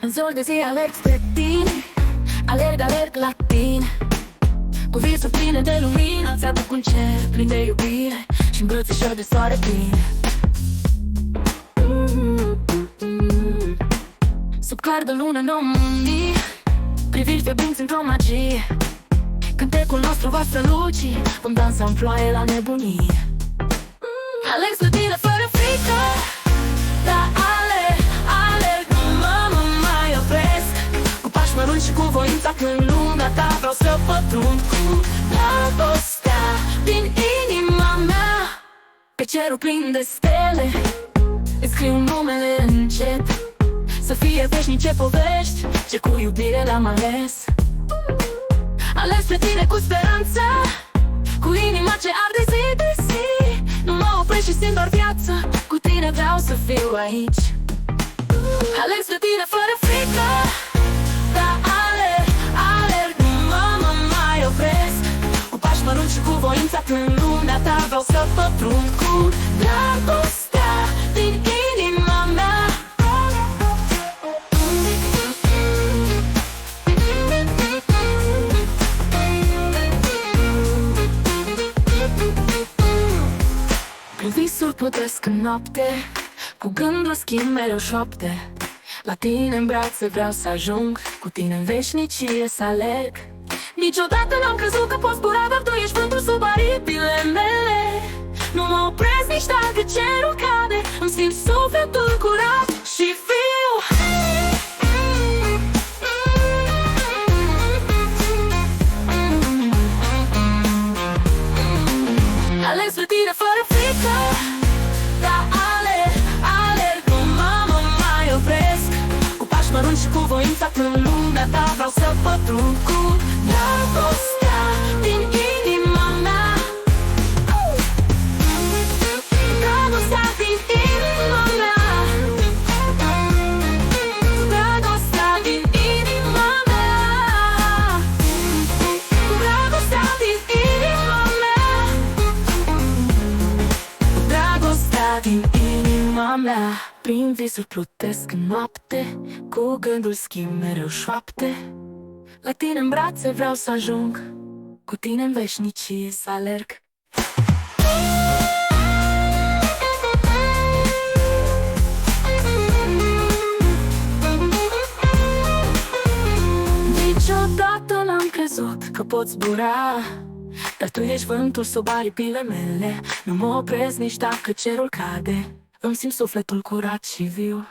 În zor de zi alerg spre tine, alerg la tine, cu visuri pline de lumină. Ți-aduc un cer plin de iubire și îmbrățișări de soare bine. Sub clar de lună nouă mândii, priviri fierbinți într-o magie. Cântecul nostru va străluci, vom dansa în ploaie la nebunie. Alerg spre tine fără frică, dar alerg, nu mă mai opresc. Cu pași mărunți și cu voința când lumea ta vreau să pătrund cu dragostea din inima mea. Pe cerul plin de stele îți scriu numele încet, să fie veșnice povești ce cu iubire le-am ales. Alerg spre tine cu speranță, cu inima ce arde zi de zi. Nu mă opresc și simt doar viață, cu tine vreau să fiu aici. Alerg spre tine fără frică, dar alerg, nu mă mai opresc. Cu pași mărunți și cu voința când lumea ta vreau să pătrund cu dragostea din inima mea. Prin visuri pătresc în noapte, cu gândul schimb mereu șoapte. La tine în brațe vreau să ajung, cu tine în veșnicie să alerg. Niciodată n-am crezut că poți zbura, dar tu ești vântul sub aripile mele. Nu mă opresc nici dacă cerul cade, îmi simt sufletul curat și fiu. Alerg spre tine fără frică, dar alerg, nu mă mai opresc. Cu pași mărunți și cu voința când lumea ta vreau să pătrund cu dragostea din inima mea. Dragostea din inima mea. Dragostea din inima mea. Dragostea din inima mea. Dragostea din inima mea. Prin visuri plutesc în noapte, cu gândul schimb mereu șoapte. La tine în brațe vreau să ajung, cu tine în veșnicie să alerg. Niciodată n-am crezut că pot zbura, dar tu ești vântul sub aripile mele. Nu mă opresc nici dacă cerul cade, îmi simt sufletul curat și viu.